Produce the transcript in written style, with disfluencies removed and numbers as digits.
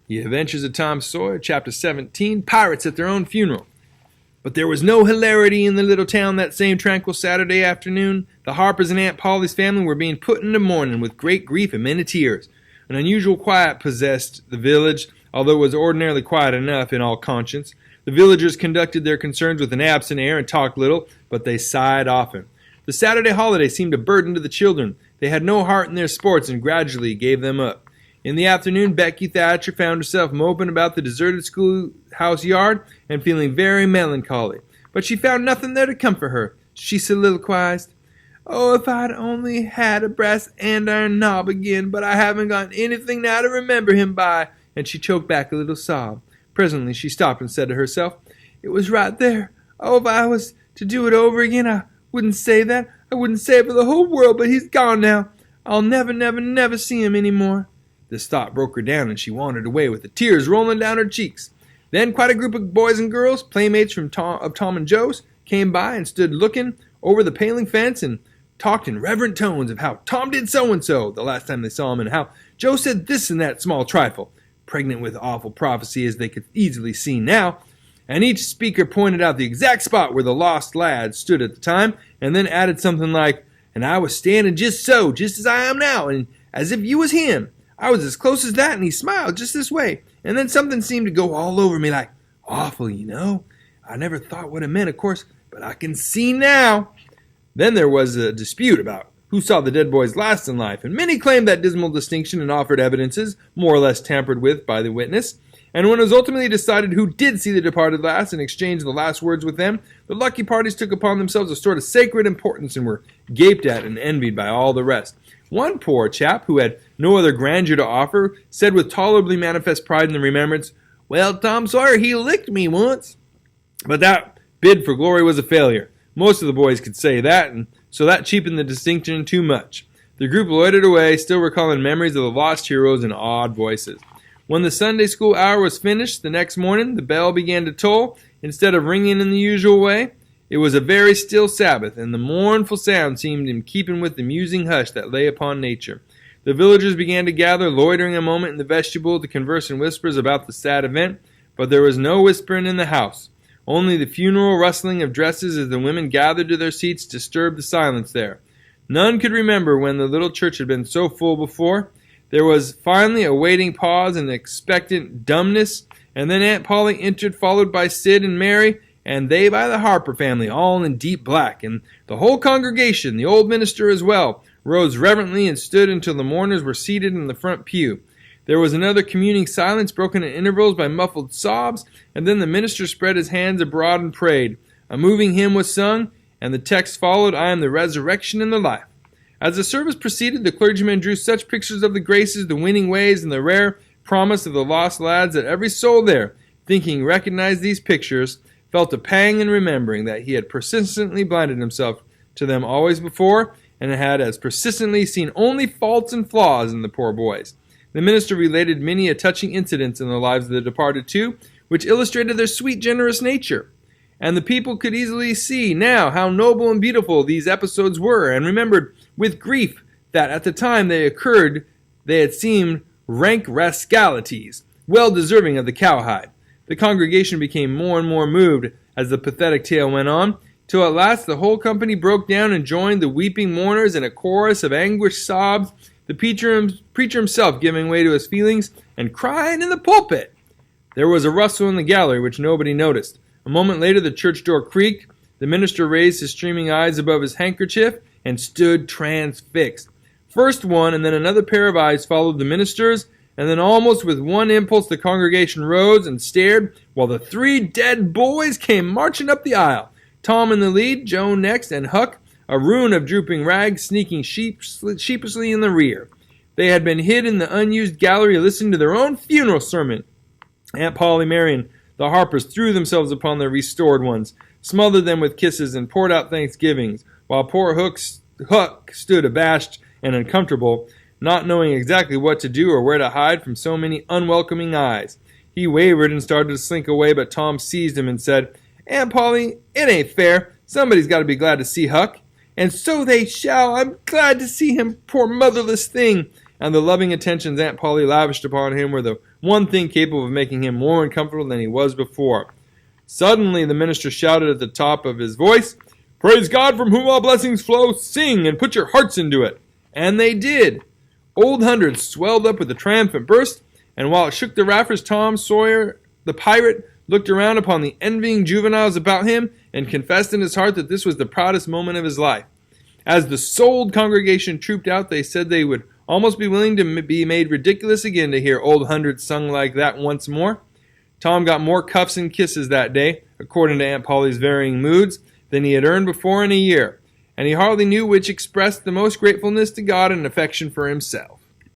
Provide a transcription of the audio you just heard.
The Adventures of Tom Sawyer, Chapter 17, Pirates at Their Own Funeral. But there was no hilarity in the little town that same tranquil Saturday afternoon. The Harpers and Aunt Polly's family were being put into mourning with great grief and many tears. An unusual quiet possessed the village, although it was ordinarily quiet enough in all conscience. The villagers conducted their concerns with an absent air and talked little, but they sighed often. The Saturday holiday seemed a burden to the children. They had no heart in their sports and gradually gave them up. In the afternoon, Becky Thatcher found herself moping about the deserted schoolhouse yard and feeling very melancholy. But she found nothing there to comfort her. She soliloquized, "Oh, if I'd only had a brass andiron knob again, but I haven't got anything now to remember him by," and she choked back a little sob. Presently she stopped and said to herself, "It was right there. Oh, if I was to do it over again, I wouldn't say that. I wouldn't say it for the whole world, but he's gone now. I'll never see him any more." This thought broke her down, and she wandered away with the tears rolling down her cheeks. Then quite a group of boys and girls, playmates of Tom and Joe's, came by and stood looking over the paling fence and talked in reverent tones of how Tom did so-and-so the last time they saw him, and how Joe said this and that small trifle, pregnant with awful prophecy as they could easily see now. And each speaker pointed out the exact spot where the lost lad stood at the time, and then added something like, "And I was standing just as I am now, and as if you was him. I was as close as that, and he smiled just this way. And then something seemed to go all over me like, awful, you know. I never thought what it meant, of course, but I can see now." Then there was a dispute about who saw the dead boys last in life, and many claimed that dismal distinction and offered evidences, more or less tampered with by the witness. And when it was ultimately decided who did see the departed last and exchanged the last words with them, the lucky parties took upon themselves a sort of sacred importance and were gaped at and envied by all the rest. One poor chap, who had no other grandeur to offer, said with tolerably manifest pride in the remembrance, "Well, Tom Sawyer, he licked me once." But that bid for glory was a failure. Most of the boys could say that, and so that cheapened the distinction too much. The group loitered away, still recalling memories of the lost heroes in awed voices. When the Sunday school hour was finished the next morning, the bell began to toll, instead of ringing in the usual way. It was a very still Sabbath, and the mournful sound seemed in keeping with the musing hush that lay upon nature. The villagers began to gather, loitering a moment in the vestibule to converse in whispers about the sad event, but there was no whispering in the house. Only the funeral rustling of dresses as the women gathered to their seats disturbed the silence there. None could remember when the little church had been so full before. There was finally a waiting pause and expectant dumbness, and then Aunt Polly entered, followed by Sid and Mary, and they by the Harper family, all in deep black, and the whole congregation, the old minister as well, rose reverently and stood until the mourners were seated in the front pew. There was another communing silence, broken at intervals by muffled sobs, and then the minister spread his hands abroad and prayed. A moving hymn was sung, and the text followed, "I am the resurrection and the life." As the service proceeded, the clergyman drew such pictures of the graces, the winning ways, and the rare promise of the lost lads that every soul there, thinking recognized these pictures, felt a pang in remembering that he had persistently blinded himself to them always before, and had as persistently seen only faults and flaws in the poor boys. The minister related many a touching incidents in the lives of the departed too, which illustrated their sweet, generous nature. And the people could easily see now how noble and beautiful these episodes were, and remembered with grief that at the time they occurred they had seemed rank rascalities, well deserving of the cowhide. The congregation became more and more moved as the pathetic tale went on, till at last the whole company broke down and joined the weeping mourners in a chorus of anguished sobs, the preacher himself giving way to his feelings and crying in the pulpit. There was a rustle in the gallery which nobody noticed. A moment later the church door creaked. The minister raised his streaming eyes above his handkerchief and stood transfixed. First one and then another pair of eyes followed the minister's, and then almost with one impulse the congregation rose and stared while the three dead boys came marching up the aisle. Tom in the lead, Joe next, and Huck, a ruin of drooping rags, sneaking sheepishly in the rear. They had been hid in the unused gallery listening to their own funeral sermon. Aunt Polly, Mary, and the Harpers threw themselves upon their restored ones, smothered them with kisses, and poured out thanksgivings, while poor Huck stood abashed and uncomfortable, not knowing exactly what to do or where to hide from so many unwelcoming eyes. He wavered and started to slink away, but Tom seized him and said, "Aunt Polly, it ain't fair. Somebody's got to be glad to see Huck." "And so they shall. I'm glad to see him, poor motherless thing." And the loving attentions Aunt Polly lavished upon him were the one thing capable of making him more uncomfortable than he was before. Suddenly the minister shouted at the top of his voice, "Praise God from whom all blessings flow! Sing and put your hearts into it!" And they did. Old Hundred swelled up with a triumphant burst, and while it shook the rafters, Tom Sawyer, the pirate, looked around upon the envying juveniles about him and confessed in his heart that this was the proudest moment of his life. As the souled congregation trooped out, they said they would almost be willing to be made ridiculous again to hear Old Hundred sung like that once more. Tom got more cuffs and kisses that day, according to Aunt Polly's varying moods, than he had earned before in a year, and he hardly knew which expressed the most gratefulness to God and affection for himself.